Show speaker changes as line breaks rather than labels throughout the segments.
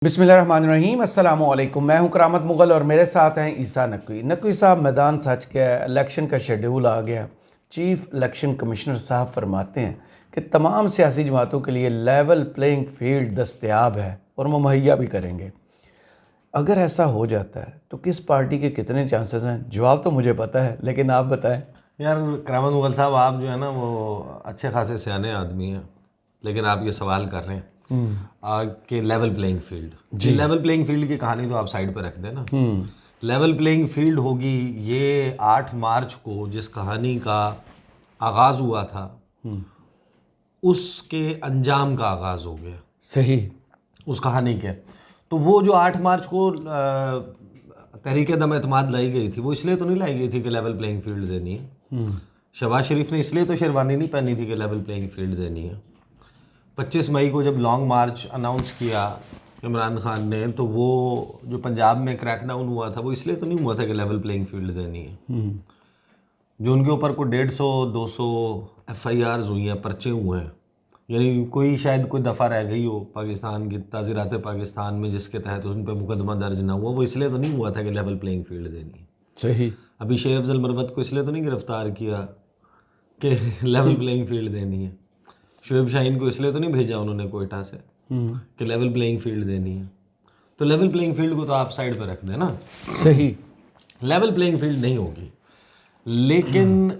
बिस्मिल्लाहिर्रहमानिर्रहीम, अस्सलामु अलैकुम। मैं हूं करामत मुग़ल और मेरे साथ हैं ईसा नकवी। नकवी साहब, मैदान सच के इलेक्शन का शेड्यूल आ गया। चीफ इलेक्शन कमिश्नर साहब फरमाते हैं कि तमाम सियासी जमातों के लिए लेवल प्लेइंग फील्ड दस्तयाब है और वो मुहैया भी करेंगे। अगर ऐसा हो जाता है तो किस पार्टी के कितने चांसेस हैं? जवाब तो मुझे पता है, लेकिन आप बताएं।
यार करामत मुगल साहब, आप जो है ना वो अच्छे खासे सियाने आदमी हैं, लेकिन आप ये सवाल कर रहे हैं कि लेवल प्लेइंग फील्ड जी। लेवल प्लेइंग फील्ड की कहानी तो आप साइड पर रख दें ना। लेवल प्लेइंग फील्ड होगी ये 8 मार्च को जिस कहानी का आगाज़ हुआ था उसके अंजाम का आगाज़ हो गया।
सही।
उस कहानी के तो वो जो 8 मार्च को तहरीक दम एतमाद लाई गई थी, वो इसलिए तो नहीं लाई गई थी कि लेवल प्लेइंग फील्ड देनी है। शहबाज शरीफ ने इसलिए तो शेरवानी नहीं पहनी थी कि लेवल प्लेइंग फील्ड देनी है। 25 मई को जब लॉन्ग मार्च अनाउंस किया इमरान खान ने, तो वो जो पंजाब में क्रैकडाउन हुआ था वो इसलिए तो नहीं हुआ था कि लेवल प्लेइंग फील्ड देनी है। जो उनके ऊपर को 150-200 FIRs हुई हैं, पर्चे हुए हैं, यानी कोई दफ़ा रह गई हो पाकिस्तान की ताज़ीरात पाकिस्तान में जिसके तहत उन पर मुकदमा दर्ज ना हुआ, वो इसलिए तो नहीं हुआ था कि लेवल प्लेइंग फील्ड देनी है।
सही।
अभी शेर अफजल मरबत को इसलिए तो नहीं गिरफ्तार किया कि लेवल प्लेइंग फील्ड देनी है। शुएब शाहीन को इसलिए तो नहीं भेजा उन्होंने कोयटा से कि लेवल प्लेइंग फील्ड देनी है। तो लेवल प्लेइंग फील्ड को तो आप साइड पर रख दें ना।
सही।
लेवल प्लेइंग फील्ड नहीं होगी, लेकिन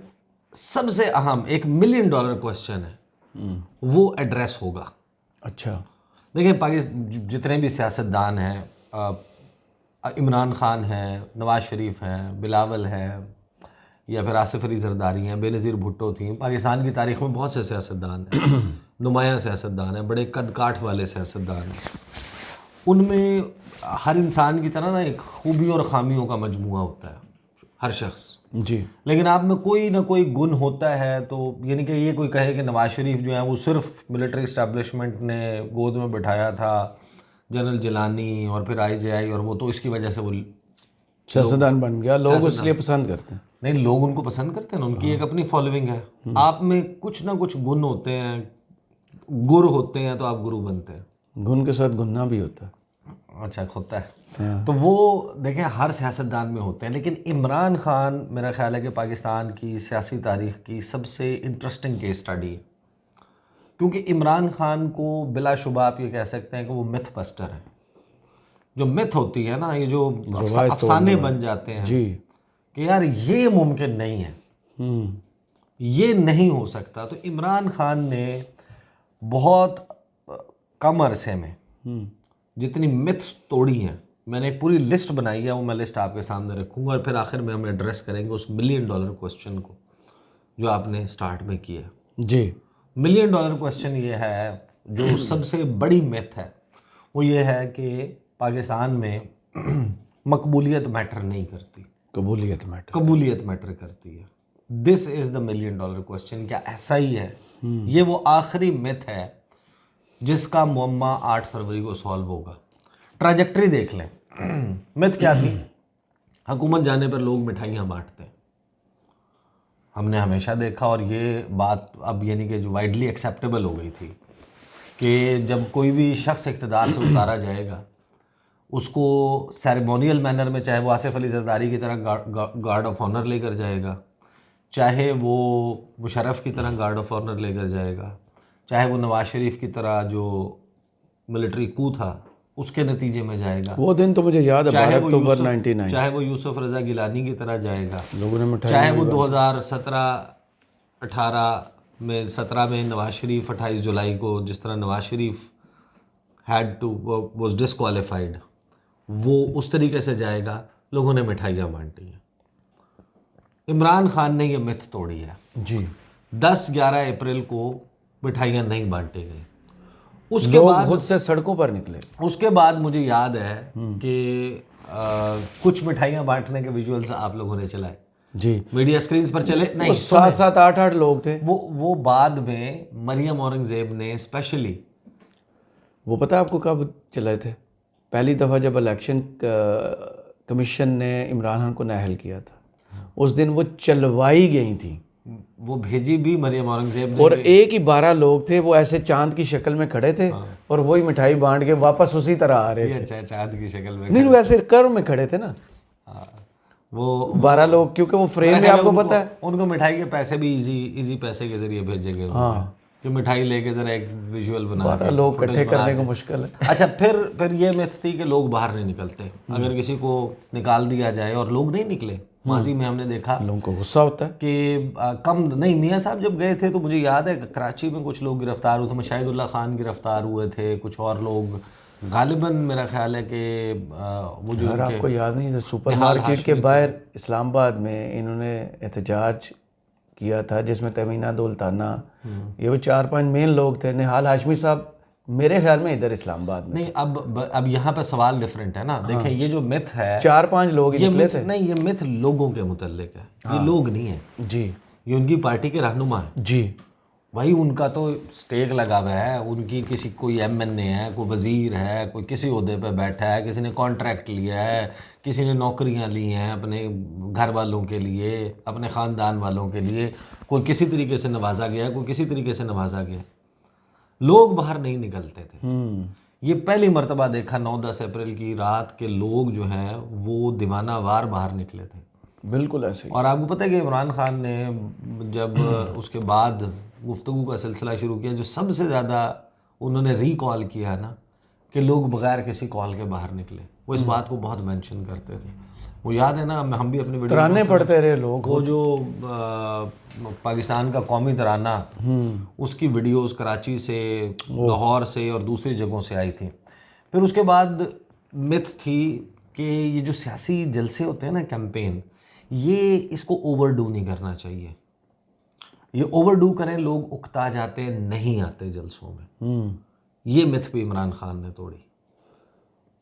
सबसे अहम एक $1 मिलियन क्वेश्चन है, वो एड्रेस होगा।
अच्छा।
देखिए, पाकिस्तान जितने भी सियासतदान हैं, इमरान खान हैं, नवाज शरीफ हैं, बिलावल हैं, या फिर आसिफ अली जरदारी हैं, बेनज़ीर भुट्टो थी, पाकिस्तान की तारीख़ में बहुत से सियासतदान हैं, नुमाया सियासतदान हैं, बड़े कद काठ वाले सियासतदान हैं। उनमें हर इंसान की तरह ना एक खूबी और ख़ामियों का मजमुआ होता है, हर शख्स
जी।
लेकिन आप में कोई ना कोई गुण होता है। तो यानी कि ये कोई कहे कि नवाज शरीफ जो है वो सिर्फ मिलिट्री इस्टेब्लिशमेंट ने गोद में बिठाया था, जनरल जिलानी और फिर IJI, और वो तो इसकी वजह से वो
सियासतदान बन गया, लोग इसलिए पसंद करते हैं।
नहीं, लोग उनको पसंद करते हैं ना, उनकी एक अपनी फॉलोइंग है। आप में कुछ ना कुछ गुण होते हैं, गुर होते हैं, तो आप गुरु बनते हैं।
गुण के साथ गुन्ना भी होता है।
अच्छा, होता है। तो वो देखें हर सियासतदान में होते हैं, लेकिन इमरान खान मेरा ख्याल है कि पाकिस्तान की सियासी तारीख की सबसे इंटरेस्टिंग केस स्टडी है, क्योंकि इमरान खान को बिलाशुबा आप ये कह सकते हैं कि वो मिथ बस्टर है। जो मिथ होती है ना, ये जो अफसाने बन जाते हैं
जी
कि यार ये मुमकिन नहीं है, ये नहीं हो सकता, तो इमरान खान ने बहुत कम अरसे में जितनी मिथ्स तोड़ी हैं, मैंने एक पूरी लिस्ट बनाई है, वो मैं लिस्ट आपके सामने रखूंगा और फिर आखिर में हम एड्रेस करेंगे उस $1 मिलियन क्वेश्चन को जो आपने स्टार्ट में किया
जी।
$1 मिलियन क्वेश्चन ये है, जो सबसे बड़ी मिथ है वो ये है कि पाकिस्तान में मकबूलियत मैटर नहीं करती,
कबूलियत
मैटर करती है। This is the $1 million question. क्या ऐसा ही है? ये वो आखिरी मिथ है जिसका मुअम्मा 8 फरवरी को सॉल्व होगा। ट्रैजेक्टरी देख लें। मिथ क्या थी? हुकूमत जाने पर लोग मिठाइयाँ बांटते हैं। हमने हमेशा देखा, और ये बात अब यानी कि जो वाइडली एक्सेप्टेबल हो गई थी, कि जब कोई भी शख्स इक़्तिदार से उतारा जाएगा उसको सेरेमोनियल मैनर में, चाहे वो आसिफ अली जरदारी की तरह गार्ड ऑफ ऑनर लेकर जाएगा, चाहे वो मुशर्रफ की तरह गार्ड ऑफ ऑनर लेकर जाएगा, चाहे वो नवाज शरीफ की तरह जो मिलिट्री कू था उसके नतीजे में जाएगा।
वो दिन तो मुझे याद है, 12 अक्टूबर 99।
चाहे वो यूसुफ रज़ा गिलानी की तरह जाएगा,
लोगों ने मिठाई,
चाहे वो 2017 में नवाज शरीफ 28 जुलाई को जिस तरह नवाज शरीफ वाज डिसक्वालिफाइड, वो उस तरीके से जाएगा। लोगों ने मिठाइयाँ बांटी हैं। इमरान खान ने ये मिथ तोड़ी है
जी।
10-11 अप्रैल को मिठाइयाँ नहीं बांटी गई, उसके
लोग
बाद
खुद से सड़कों पर निकले।
उसके बाद मुझे याद है कि कुछ मिठाइयाँ बांटने के विजुअल्स आप लोगों ने चलाए
जी,
मीडिया स्क्रीन्स पर चले। नहीं,
7-7, 8-8 लोग थे।
वो बाद में मरियम औरंगजेब ने स्पेशली,
वो पता है आपको कब चलाए थे? पहली दफ़ा जब इलेक्शन कमीशन ने इमरान खान को नाअहल किया था, उस दिन वो चलवाई गई थी।
वो भेजी भी मरियम औरंगजेब ने।
और एक ही 12 लोग थे, वो ऐसे चांद की शक्ल में खड़े थे और वही मिठाई बांट के वापस उसी तरह आ रहे
ये
थे।
अच्छा है, चांद की शक्ल में।
नहीं, वैसे कर्व में खड़े थे ना
हाँ, वो
12 लोग, क्योंकि वो फ्रेम में
मेरा ख्याल
आपको
है
पता है।
उनको मिठाई के पैसे भी इजी पैसे के जरिए भेजे गए होंगे कि मिठाई लेके जरा एक विजुअल बना
12
के,
लोग
footage
इकट्ठे
बना
करने को
के।
मुश्किल है।
अच्छा, फिर ये मिथ थी कि लोग बाहर नहीं निकलते। अगर किसी को निकाल दिया जाए, और लोग नहीं निकले। माजी में हमने देखा
लोगों को गुस्सा होता है।
कि कम नहीं, मियाँ साहब जब गए थे तो मुझे याद है कराची में कुछ लोग गिरफ्तार हुए थे। मुशाहिदुल्लाह खान गिरफ्तार हुए थे, कुछ और लोग गालिबन, मेरा ख्याल है कि वो जो
यार आपको याद नहीं है, सुपरमार्केट के बाहर इस्लामाबाद में इन्होंने एहतजाज किया था जिसमें तमीना दौलताना, ये वो 4-5 मेन लोग थे। निहाल हाशमी साहब मेरे ख्याल में इधर इस्लामाबाद में
नहीं, अब यहाँ पे सवाल डिफरेंट है ना। देखें, ये जो मिथ है,
4-5 लोग ही
ये
निकले
मिथ
थे।
नहीं, ये मिथ लोगों के मुतल्लिक है। ये लोग नहीं है,
जी
ये उनकी पार्टी के रहनुमा है।
जी।
भाई उनका तो स्टेक लगा हुआ है, उनकी किसी कोई एमएनए है, कोई वजीर है, कोई किसी ओहदे पे बैठा है, किसी ने कॉन्ट्रैक्ट लिया है, किसी ने नौकरियां ली हैं अपने घर वालों के लिए, अपने ख़ानदान वालों के लिए। कोई किसी तरीके से नवाजा गया है, कोई किसी तरीके से नवाजा गया। लोग बाहर नहीं निकलते थे। ये पहली मर्तबा देखा 9-10 अप्रैल की रात के लोग जो हैं वो दीवाना वार बाहर निकले थे।
बिल्कुल ऐसे ही।
और आपको पता है कि इमरान खान ने जब उसके बाद गुफ्तगू का सिलसिला शुरू किया, जो सबसे ज़्यादा उन्होंने रिकॉल किया ना कि लोग बगैर किसी कॉल के बाहर निकले, वो इस बात को बहुत मेंशन करते थे। वो याद है ना, हम भी अपनी वीडियो
तराने पढ़ते रहे लोग।
वो जो पाकिस्तान का कौमी तराना, उसकी वीडियोस कराची से, लाहौर से और दूसरी जगहों से आई थी। फिर उसके बाद मिथ थी कि ये जो सियासी जलसे होते हैं ना, कैंपेन, ये इसको ओवरडू नहीं करना चाहिए। ये ओवरडू करें लोग उकता जाते, नहीं आते जलसों में। ये मिथ भी इमरान खान ने तोड़ी।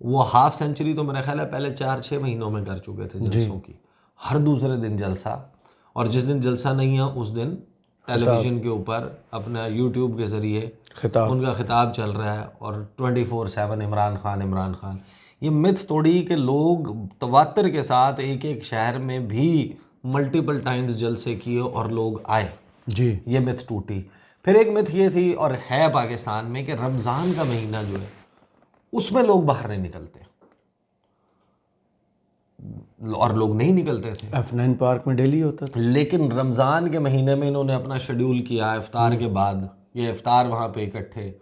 वो हाफ सेंचुरी तो मेरा ख्याल है पहले 4-6 महीनों में कर चुके थे जलसों की। हर दूसरे दिन जलसा, और जिस दिन जलसा नहीं है उस दिन टेलीविज़न के ऊपर अपना यूट्यूब के ज़रिए उनका खिताब चल रहा है, और 24/7 इमरान खान इमरान खान। ये मिथ तोड़ी कि लोग तवातर के साथ एक एक शहर में भी मल्टीपल टाइम्स जलसे किए और लोग आए।
जी।
ये मिथ टूटी। फिर एक मिथ ये थी और है पाकिस्तान में कि रमज़ान का महीना जो है उसमें लोग बाहर नहीं निकलते, और लोग नहीं निकलते थे।
F9 पार्क में डेली होता था।
लेकिन रमज़ान के महीने में इन्होंने अपना शेड्यूल किया, इफ्तार के बाद ये इफ्तार वहाँ पे इकट्ठे।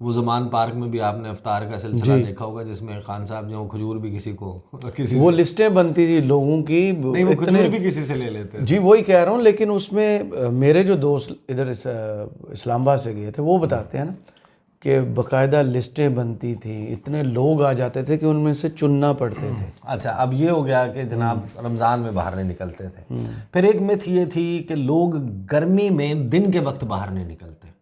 वो ज़मान पार्क में भी आपने इफ्तार का सिलसिला देखा होगा, जिसमें खान साहब जो खजूर भी किसी
वो लिस्टें बनती थी लोगों की,
नहीं, वो खजूर भी किसी से ले लेते थे।
जी वही कह रहा हूँ। लेकिन उसमें मेरे जो दोस्त इधर इस्लामाबाद से गए थे वो बताते हैं ना कि बाकायदा लिस्टें बनती थी, इतने लोग आ जाते थे कि उनमें से चुनना पड़ते थे।
अच्छा, अब ये हो गया कि जनाब रमज़ान में बाहर नहीं निकलते थे। फिर एक मिथ ये थी कि लोग गर्मी में दिन के वक्त बाहर नहीं निकलते।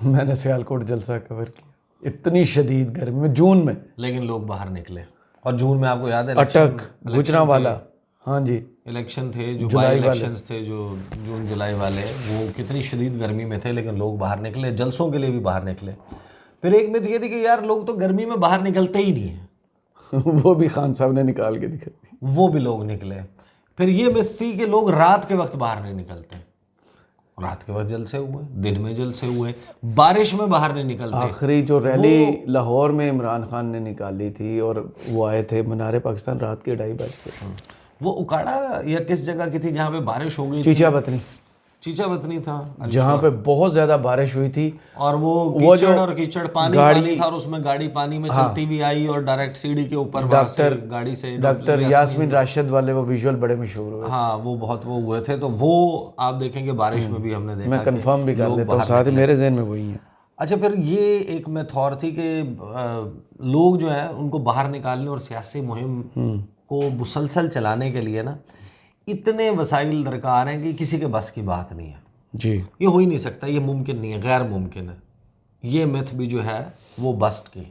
मैंने सियालकोट जलसा कवर किया, इतनी शदीद गर्मी में, जून में,
लेकिन लोग बाहर निकले। और जून में आपको याद है
अटक गुजरांवाला, हाँ जी,
इलेक्शन थे, जो बाई इलेक्शंस थे जो जून जुलाई वाले, वो कितनी शदीद गर्मी में थे, लेकिन लोग बाहर निकले, जलसों के लिए भी बाहर निकले। फिर एक मिथ ये थी कि यार लोग तो गर्मी में बाहर निकलते ही नहीं हैं।
वो भी खान साहब ने निकाल के दिखा दी।
वो भी लोग निकले। फिर ये मिथ थी कि लोग रात के वक्त बाहर नहीं निकलते। रात के वक्त जलसे हुए, दिन में जलसे हुए, बारिश में बाहर नहीं निकलते।
आखिरी जो रैली लाहौर में इमरान खान ने निकाली थी और वो आए थे मीनार पाकिस्तान रात के 2:30 बजे।
वो उकाड़ा या किस जगह की थी जहाँ पे बारिश हो गई?
चीचा बतनी,
चीचा बतनी था,
जहाँ पे बहुत ज्यादा बारिश हुई थी।
और वो कीचड़ और कीचड़ पानी था, और उसमें गाड़ी पानी में चलती भी आई और डायरेक्ट सीढ़ी के ऊपर गाड़ी से
डॉक्टर यास्मीन राशिद वाले वो विजुअल बड़े मशहूर हुए।
हाँ, वो बहुत वो हुए थे। तो वो आप देखेंगे बारिश में भी हमने देखा।
मैं कंफर्म भी कर लेता हूँ, साथ ही मेरे जहन में वही है।
अच्छा, फिर ये एक मिथ और थी कि लोग जो है उनको बाहर निकालने और सियासी मुहिम को मुसलसल चलाने के लिए ना इतने वसाइल दरकार हैं कि किसी के बस की बात नहीं है।
जी,
ये हो ही नहीं सकता, ये मुमकिन नहीं है, गैर मुमकिन है। ये मिथ भी जो है वो बस्ट की।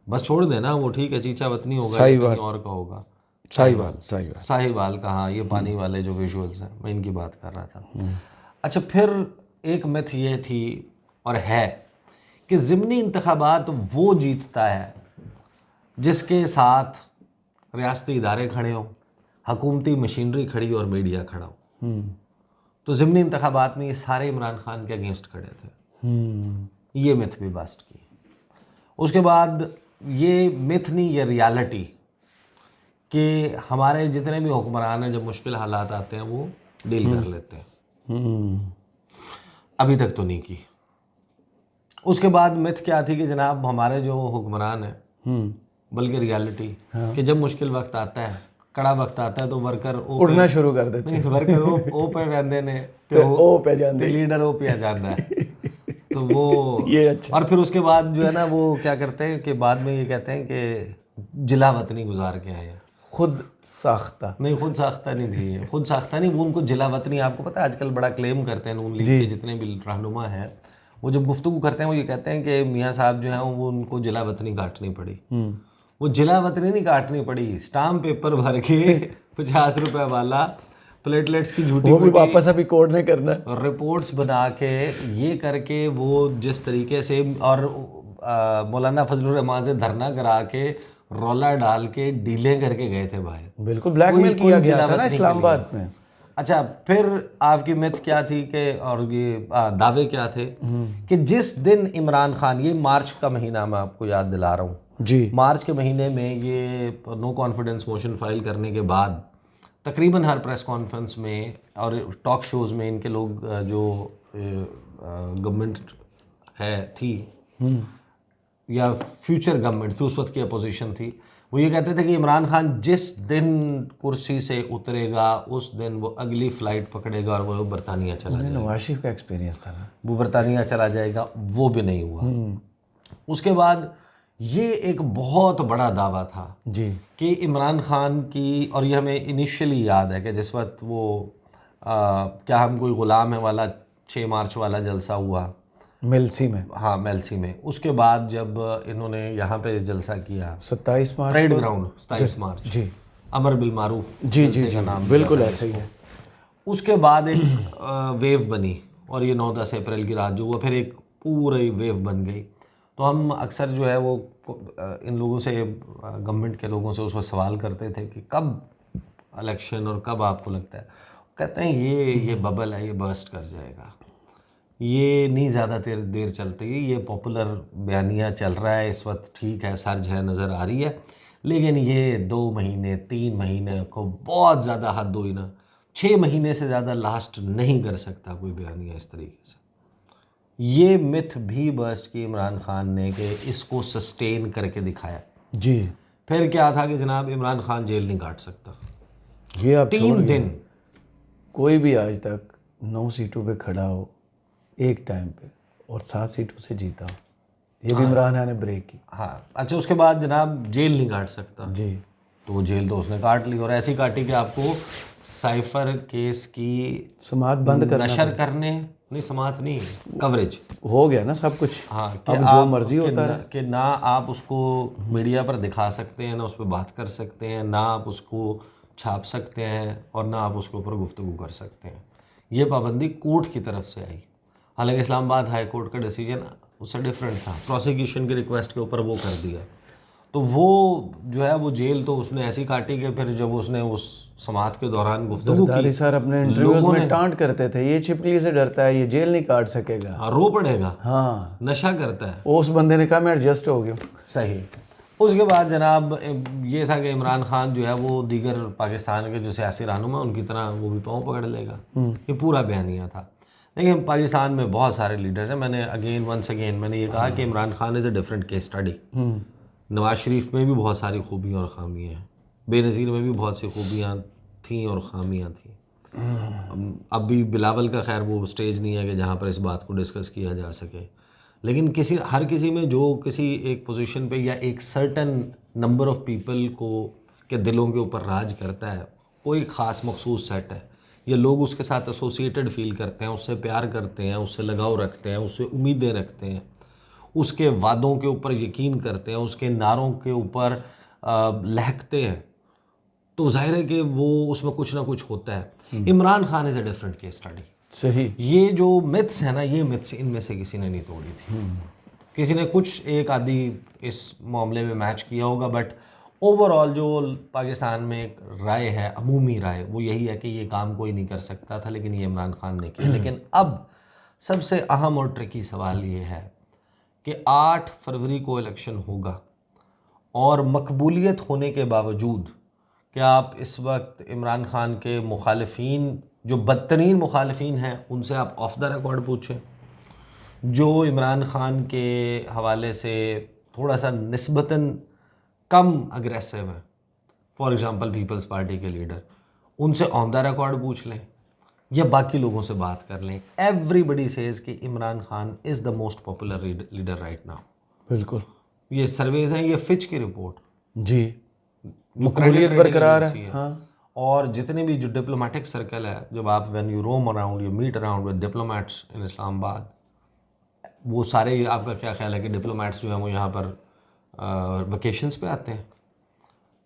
बस छोड़ देना, वो ठीक है, चीचा वतनी होगा, कहीं और का होगा,
साहिवाल
का। हाँ, ये पानी वाले जो विजुअल्स हैं, मैं इनकी बात कर रहा था। अच्छा, फिर एक मिथ ये थी और है कि ज़िमनी इंतखाबात वो जीतता है जिसके साथ रियासती इदारे खड़े हों, हकूमती मशीनरी खड़ी और मीडिया खड़ा हो। तो ज़िमनी इंतखाबात में ये सारे इमरान खान के अगेंस्ट खड़े थे। ये मिथ भी बस्ट की। उसके बाद ये मिथ नहीं, ये रियलिटी कि हमारे जितने भी हुक्मरान हैं जब मुश्किल हालात आते हैं वो डील कर लेते हैं। अभी तक तो नहीं की। उसके बाद मिथ क्या थी कि जनाब हमारे जो हुक्मरान हैं, बल्कि रियलिटी कि जब मुश्किल वक्त आता है, कड़ा वक्त आता है तो वर्कर
उड़ना शुरू कर देते
नहीं, वर्कर ओ पे वहदे ने
ते ओ पे जाते
लीडर ओ पे आ जाता है। तो वो
ये अच्छा।
और फिर उसके बाद जो है ना वो क्या करते हैं कि बाद में ये कहते हैं कि जिला वतनी गुजार के आए हैं।
खुद साख्ता
नहीं, खुद साख्ता नहीं थी, खुद साख्ता नहीं, वो उनको जिला वतनी, आपको पता है आजकल बड़ा क्लेम करते हैं नून लीग के जितने भी रहनुमा हैं, वो जब गुफ्तगू करते हैं वो ये कहते हैं कि मियाँ साहब जो हैं वो उनको जिला वतनी काटनी पड़ी। वो जिला वतनी नहीं काटनी पड़ी, स्टाम्प पेपर भर के 50 रुपए वाला प्लेटलेट्स की झूठी
वो भी वापस अभी कोर्ट ने करना है।
और रिपोर्ट्स बना के ये करके वो जिस तरीके से और मौलाना फजलुर रहमान से धरना करा के रौला डाल के डीलें करके गए थे भाई।
बिल्कुल ब्लैकमेल किया गया था ना इस्लामाबाद में।
अच्छा, फिर आपकी मिथ क्या थी कि और ये दावे क्या थे कि जिस दिन इमरान खान, ये मार्च का महीना मैं आपको याद दिला रहा हूँ
जी,
मार्च के महीने में ये नो कॉन्फिडेंस मोशन फाइल करने के बाद तकरीबन हर प्रेस कॉन्फ्रेंस में और टॉक शोज़ में इनके लोग जो गवर्नमेंट है थी या फ्यूचर गवर्नमेंट थी, उस वक्त की अपोजिशन थी, वो ये कहते थे कि इमरान खान जिस दिन कुर्सी से उतरेगा उस दिन वो अगली फ़्लाइट पकड़ेगा और वो बरतानिया चला जाएगा।
नवाज शरीफ का एक्सपीरियंस था ना,
वो बरतानिया चला जाएगा, वो भी नहीं हुआ। उसके बाद ये एक बहुत बड़ा दावा था
जी
कि इमरान खान की, और ये हमें इनिशियली याद है कि जिस वक्त वो क्या हम कोई ग़ुलाम है वाला 6 मार्च वाला जलसा हुआ
मेलसी में,
हाँ मेलसी में, उसके बाद जब इन्होंने यहाँ पे जलसा किया
27 मार्च
परेड
को,
ग्राउंड 27 मार्च
जी
अमर बिल मारूफ
जी
जलसे
जी
का
जी
नाम
बिल्कुल
दिया था
ऐसे ही है।
इसको। उसके बाद एक वेव बनी और ये 9-10 अप्रैल की रात जो हुआ, फिर एक पूरी वेव बन गई। तो हम अक्सर जो है वो इन लोगों से, गवर्नमेंट के लोगों से उस वक्त सवाल करते थे कि कब इलेक्शन और कब आपको लगता है, कहते हैं ये बबल है, ये बर्स्ट कर जाएगा, ये नहीं ज़्यादा देर चलती, ये पॉपुलर बयानिया चल रहा है इस वक्त, ठीक है सर है नज़र आ रही है, लेकिन ये 2 महीने 3 महीने को बहुत ज़्यादा हद हुई ना, 6 महीने से ज़्यादा लास्ट नहीं कर सकता कोई बयानिया इस तरीके से। ये मिथ भी बर्स्ट की इमरान खान ने कि इसको सस्टेन करके दिखाया।
जी
फिर क्या था कि जनाब इमरान खान जेल नहीं काट सकता।
ये आप
3 दिन
कोई भी आज तक 9 सीटों पे खड़ा हो एक टाइम पे और 7 सीटों से जीता हो, ये भी इमरान खान ने ब्रेक की।
हाँ, अच्छा, उसके बाद जनाब जेल नहीं काट सकता,
जी
तो वो जेल तो उसने काट ली, और ऐसी काटी कि आपको साइफर केस की
समात बंद करना
नशर करने, नहीं समात नहीं, कवरेज
हो गया ना सब कुछ।
हाँ, कि
अब जो
आप
मर्जी होता है
कि ना आप उसको मीडिया पर दिखा सकते हैं, ना उस पर बात कर सकते हैं, ना आप उसको छाप सकते हैं, और ना आप उसके ऊपर गुफ्तगू कर सकते हैं। ये पाबंदी कोर्ट की तरफ से आई। हालांकि इस्लामाबाद हाई कोर्ट का डिसीजन उससे डिफरेंट था, प्रोसिक्यूशन की रिक्वेस्ट के ऊपर वो कर दिया। तो वो जो है वो जेल तो उसने ऐसी काटी कि फिर जब उसने उस समात के दौरान गुफ्तगू
जरदारी
की,
सर अपने इंटरव्यूज में टांट करते थे, ये छिपकली से डरता है, ये जेल नहीं काट सकेगा,
हाँ, रो पड़ेगा,
हाँ
नशा करता है।
उस बंदे ने कहा मैं एडजस्ट हो गया।
सही। उसके बाद जनाब ये था कि इमरान खान जो है वो दीगर पाकिस्तान के जो सियासी रहनुमा उनकी तरह वो भी पाँव पकड़ लेगा, ये पूरा बयानिया था। लेकिन पाकिस्तान में बहुत सारे लीडर्स हैं। मैंने वंस अगेन मैंने ये कहा कि Imran Khan is a different case study. Nawaz Sharif में भी बहुत सारी खूबियाँ और ख़ामियाँ हैं, बेनज़ीर में भी बहुत सी खूबियाँ थीं और ख़ामियाँ थीं। अब भी बिलावल का खैर वो स्टेज नहीं है कि जहाँ पर इस बात को डिस्कस किया जा सके, लेकिन हर किसी में जो किसी एक पोजीशन पे या एक सर्टन नंबर ऑफ पीपल को के दिलों के ऊपर राज करता है, कोई ख़ास मखसूस सेट है, ये लोग उसके साथ एसोसिएटेड फील करते हैं, उससे प्यार करते हैं, उससे लगाव रखते हैं, उससे उम्मीदें रखते हैं, उसके वादों के ऊपर यकीन करते हैं, उसके नारों के ऊपर लहकते हैं, तो जाहिर है कि वो उसमें कुछ ना कुछ होता है। Imran Khan is a different case study.
सही।
ये जो मिथ्स है ना, ये मिथ्स इनमें से किसी ने नहीं तोड़ी थी। किसी ने कुछ एक आधी इस मामले में मैच किया होगा, बट ओवरऑल जो पाकिस्तान में एक राय है, अमूमी राय, वो यही है कि ये काम कोई नहीं कर सकता था, लेकिन ये इमरान खान ने किया। लेकिन अब सबसे अहम और ट्रिकी सवाल ये है कि 8 फरवरी को इलेक्शन होगा और मकबूलियत होने के बावजूद क्या आप इस वक्त इमरान खान के मुखालिफिन, जो बदतरीन मुखालिफिन हैं, उनसे आप ऑफ द रिकॉर्ड पूछें, जो इमरान खान के हवाले से थोड़ा सा निस्बतन कम अग्रेसिव है, फॉर एग्जांपल पीपल्स पार्टी के लीडर, उनसे ऑन द रिकॉर्ड पूछ लें या बाकी लोगों से बात कर लें। एवरीबडी सेज कि Imran Khan is the most popular leader right now.
बिल्कुल,
ये सर्वेज हैं, ये फिच की रिपोर्ट
जी,
जो
मकबूलियत
credit rating
बरकरार
agency
है। हाँ,
और जितने भी जो डिप्लोमेटिक सर्कल है, जब आप when you roam around, you meet around with diplomats in Islamabad, वो सारे, आपका क्या ख्याल है कि डिप्लोमेट्स जो हैं वो यहाँ पर वेकेशंस पे आते हैं?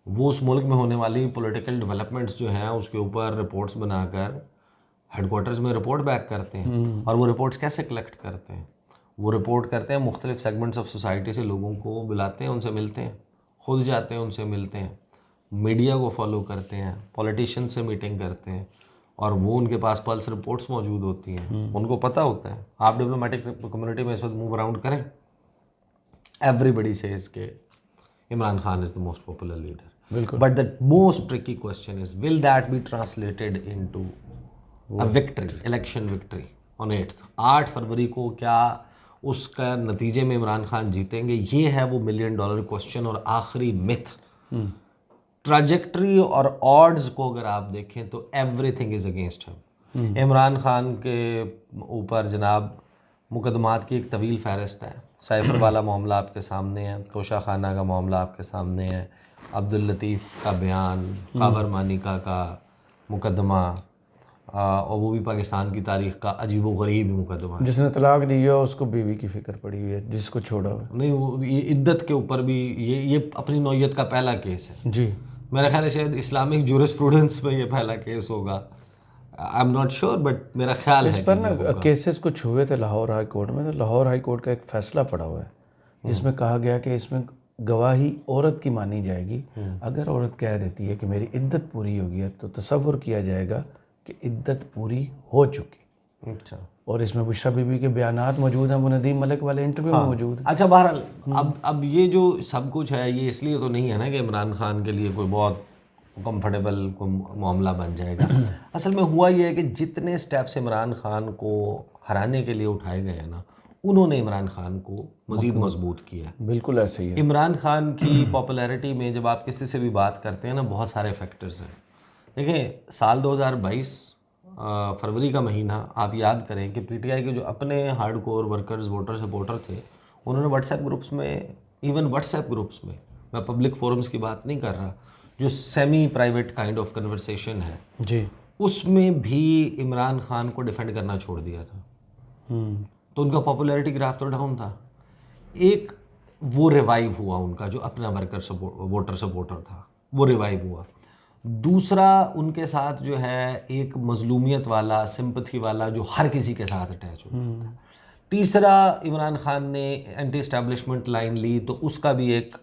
वो उस मुल्क में होने वाली पॉलिटिकल डेवलपमेंट्स जो हैं उसके ऊपर रिपोर्ट्स बनाकर हेडक्वार्टर्स में रिपोर्ट बैक करते हैं। और वो रिपोर्ट्स कैसे कलेक्ट करते हैं? वो रिपोर्ट करते हैं, मुख्तलिफ सेगमेंट्स ऑफ सोसाइटी से लोगों को बुलाते हैं, उनसे मिलते हैं, खुद जाते हैं, उनसे मिलते हैं, मीडिया को फॉलो करते हैं, पॉलिटिशियन से मीटिंग करते हैं, और वो उनके पास पल्स रिपोर्ट्स मौजूद होती हैं, उनको पता होता है। आप डिप्लोमेटिक कम्युनिटी में इस वक्त मूव अराउंड करें, एवरीबडी सेज के Imran Khan is the most popular leader.
बिल्कुल।
But the most tricky question is, will that be translated into a victory, election victory on 8th? 8 फरवरी को क्या उसका नतीजे में इमरान खान जीतेंगे? ये है वो $1 मिलियन क्वेश्चन और आखिरी मिथ। ट्रैजेक्टरी और ऑड्स को अगर आप देखें तो everything is against him. Imran Khan के ऊपर जनाब मुकदमात की एक तवील फहरिस्त है। साइफर वाला मामला आपके सामने है, तोशा खाना का मामला आपके सामने है, अब्दुल लतीफ़ का बयान, खबर मानिका का मुकदमा, और वो भी पाकिस्तान की तारीख़ का अजीब व गरीब मुकदमा है।
जिसने तलाक दी है उसको बीवी की फिक्र पड़ी हुई है, जिसको छोड़ा हुआ है।
नहीं, वो ये इद्दत के ऊपर भी ये अपनी नौयत का पहला केस है।
जी,
मेरा ख्याल है शायद इस्लामिक जूरिस्प्रूडेंस में ये पहला केस होगा। I am not sure, but मेरा ख्याल है
इस पर ना केसेस कुछ हुए थे लाहौर हाई कोर्ट में। तो लाहौर हाई कोर्ट का एक फैसला पड़ा हुआ है जिसमें कहा गया कि इसमें गवाही औरत की मानी जाएगी। अगर औरत कह देती है कि मेरी इद्दत पूरी हो गई है तो तसव्वुर किया जाएगा कि इद्दत पूरी हो चुकी।
अच्छा,
और इसमें बुशरा बीबी के बयानात मौजूद हैं, वो नदीम मलिक वाले इंटरव्यू में मौजूद हैं।
अच्छा, बहरहाल अब ये जो सब कुछ है, ये इसलिए तो नहीं है ना कि इमरान खान के लिए कोई बहुत कंफर्टेबल कोई मामला बन जाएगा। असल में हुआ ये है कि जितने स्टेप्स इमरान खान को हराने के लिए उठाए गए हैं ना, उन्होंने इमरान खान को मज़ीद मजबूत किया है।
बिल्कुल ऐसे ही है।
इमरान खान की पॉपुलैरिटी में जब आप किसी से भी बात करते हैं ना, बहुत सारे फैक्टर्स हैं। देखें, साल 2022 फरवरी का महीना आप याद करें कि पीटीआई के जो अपने हार्डकोर वर्कर्स, वोटर सपोर्टर थे, उन्होंने व्हाट्सएप ग्रुप्स में, इवन व्हाट्सएप ग्रुप्स में, मैं पब्लिक फोरम्स की बात नहीं कर रहा, जो semi private kind of conversation है
जी,
उसमें भी इमरान खान को डिफेंड करना छोड़ दिया था। तो उनका पॉपुलैरिटी ग्राफ तो डाउन था। एक वो रिवाइव हुआ, उनका जो अपना वोटर सपोर्टर था वो रिवाइव हुआ। दूसरा, उनके साथ जो है एक मजलूमियत वाला, सिंपथी वाला, जो हर किसी के साथ अटैच होता था। तीसरा, इमरान खान ने एंटी एस्टैब्लिशमेंट लाइन ली, तो उसका भी एक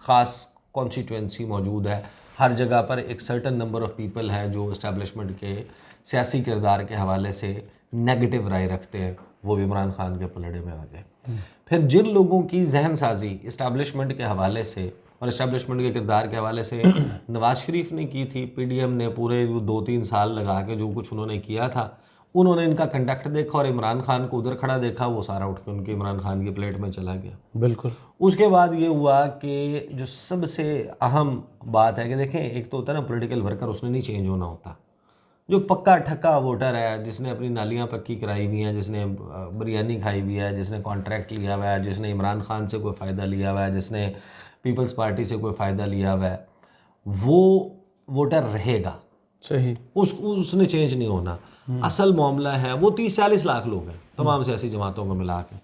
ख़ास कॉन्स्टिट्यूएंसी मौजूद है। हर जगह पर एक सर्टन नंबर ऑफ पीपल है जो इस्टेब्लिशमेंट के सियासी किरदार के हवाले से नेगेटिव राय रखते हैं, वो भी इमरान खान के पलड़े में आ गए। फिर जिन लोगों की जहन साजी इस्टेब्लिशमेंट के हवाले से और इस्टेब्लिशमेंट के किरदार के हवाले से नवाज शरीफ ने की थी, पीडीएम ने पूरे 2-3 साल लगा के जो कुछ उन्होंने किया था, उन्होंने इनका कंडक्ट देखा और इमरान खान को उधर खड़ा देखा, वो सारा उठ के उनके इमरान खान की प्लेट में चला गया।
बिल्कुल।
उसके बाद ये हुआ कि जो सबसे अहम बात है कि देखें, एक तो होता है ना पॉलिटिकल वर्कर, उसने नहीं चेंज होना होता। जो पक्का ठक्का वोटर है, जिसने अपनी नालियाँ पक्की कराई हुई हैं, जिसने बिरयानी खाई हुई है, जिसने कॉन्ट्रैक्ट लिया हुआ है, जिसने इमरान खान से कोई फ़ायदा लिया हुआ है, जिसने पीपल्स पार्टी से कोई फ़ायदा लिया हुआ है, वो वोटर रहेगा।
सही।
उसने चेंज नहीं होना। असल मामला है वो 30-40 लाख लोग हैं तमाम सियासी जमातों को मिला के,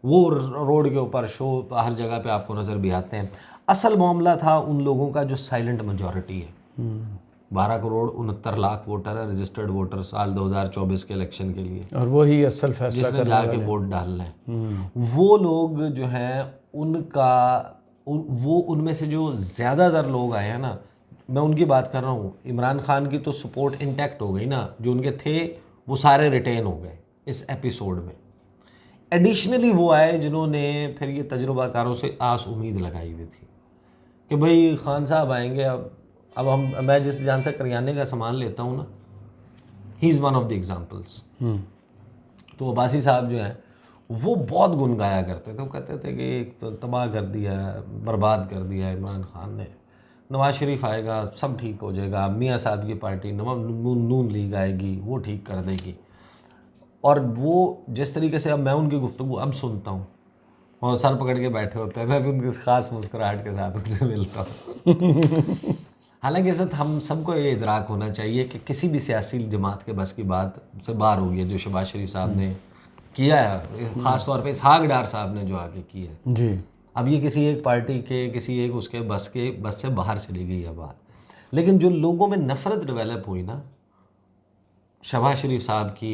वो रोड के ऊपर शो हर जगह पे आपको नज़र भी आते हैं। असल मामला था उन लोगों का जो साइलेंट मेजॉरिटी है। 12 करोड़ 69 लाख वोटर है, रजिस्टर्ड वोटर साल 2024 के इलेक्शन के लिए,
और वही असल फैसला
जिसने जाके वोट डालना है। वो लोग जो हैं, उनका वो उनमें से जो ज़्यादातर लोग आए हैं ना, मैं उनकी बात कर रहा हूँ, इमरान खान की तो सपोर्ट इंटैक्ट हो गई ना, जो उनके थे वो सारे रिटेन हो गए इस एपिसोड में। एडिशनली वो आए जिन्होंने फिर ये तजुर्बाकारों से आस उम्मीद लगाई हुई थी कि भाई खान साहब आएंगे, अब मैं जिस जहाँ से करियाने का सामान लेता हूँ ना, he is one of the examples. तो अब्बासी साहब जो हैं वो बहुत गुनगाया करते थे, वो कहते थे कि तो तबाह कर दिया, बर्बाद कर दिया इमरान खान ने, नवाज शरीफ आएगा सब ठीक हो जाएगा, मियाँ साहब की पार्टी नून लीग आएगी वो ठीक कर देगी। और वो जिस तरीके से अब मैं उनकी गुफ्तगू अब सुनता हूँ और सर पकड़ के बैठे होते हैं, मैं भी उनकी ख़ास मुस्कुराहट के साथ उनसे मिलता हूँ। हालांकि इस वक्त हम सबको ये इदराक होना चाहिए कि किसी भी सियासी जमात के बस की बात से बाहर हो गई है जो शहबाज शरीफ साहब ने किया है, ख़ास तौर पे इसहाक डार साहब ने जो आगे की है
जी।
अब ये किसी एक पार्टी के किसी एक उसके बस से बाहर चली गई है बात। लेकिन जो लोगों में नफ़रत डेवलप हुई ना शहबाज शरीफ साहब की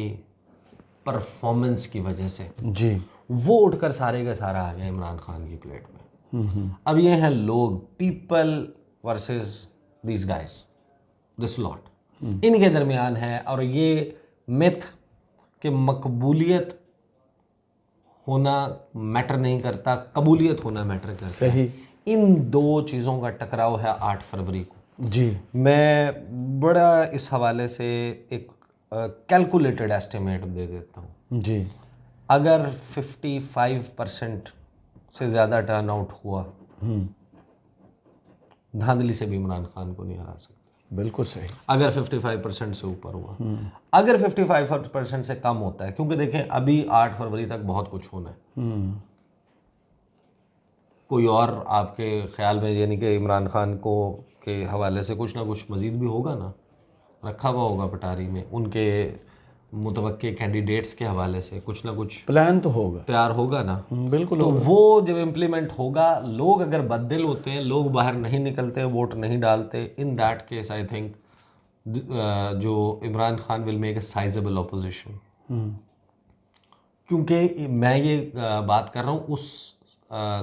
परफॉर्मेंस की वजह से,
जी।
वो उठकर सारे का सारा आ गया इमरान खान की प्लेट में। अब ये हैं लोग, people versus this guys, this lot, इनके दरमियान है। और ये मिथ कि मकबूलियत होना मैटर नहीं करता, कबूलियत होना मैटर करता
सही।
है, इन दो चीज़ों का टकराव है 8 फरवरी को।
जी।
मैं बड़ा इस हवाले से एक कैलकुलेटेड एस्टिमेट दे देता हूँ।
जी।
अगर 55% से ज़्यादा टर्न आउट हुआ, धांधली से भी इमरान खान को नहीं हरा सकते।
बिल्कुल सही।
अगर 55% से ऊपर हुआ, अगर 55% से कम होता है, क्योंकि देखें अभी 8 फरवरी तक बहुत कुछ होना है। कोई और आपके ख्याल में, यानी कि इमरान खान को के हवाले से कुछ ना कुछ मज़ीद भी होगा ना, रखा हुआ होगा पटारी में, उनके मुतवक्के कैंडिडेट्स के हवाले से कुछ ना कुछ
प्लान तो होगा,
तैयार होगा ना।
बिल्कुल।
तो वो जब इम्प्लीमेंट होगा, लोग अगर बददिल होते हैं, लोग बाहर नहीं निकलते, वोट नहीं डालते, in that case I think जो Imran Khan will make a sizeable opposition. क्योंकि मैं ये बात कर रहा हूँ उस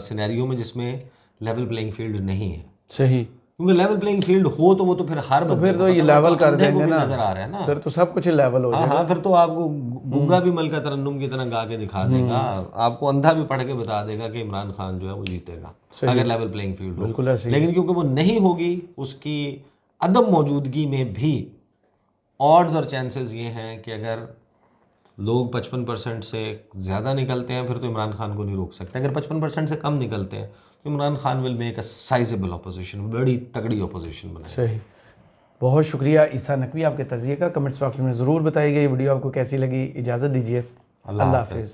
सिनेरियो में जिसमें लेवल प्लेइंग फील्ड नहीं है।
सही।
क्योंकि लेवल प्लेइंग फील्ड हो तो वो तो फिर हर
तो फिर तो ये लेवल कर देंगे ना, नजर आ रहा है ना, फिर तो सब कुछ लेवल हो जाएगा।
हाँ, फिर तो आपको गूंगा भी मलका तरन्नुम की तरह गा के दिखा देगा, आपको अंधा भी पढ़ के बता देगा कि इमरान खान जो है वो जीतेगा, अगर लेवल प्लेइंग फील्ड हो।
बिल्कुल ऐसे। लेकिन
क्योंकि वो नहीं होगी, उसकी अदम मौजूदगी में भी ऑड्स और चांसेस ये हैं कि अगर लोग 55% से ज़्यादा निकलते हैं फिर तो इमरान खान को नहीं रोक सकते। अगर 55% से कम निकलते हैं तो Imran Khan will make a sizeable opposition, बड़ी तगड़ी ऑपोजिशन बनाए।
सही। बहुत शुक्रिया ईसा नकवी आपके तज़िये का। कमेंट्स बॉक्स में ज़रूर बताइएगा ये वीडियो आपको कैसी लगी। इजाज़त दीजिए, अल्लाह हाफ़िज़।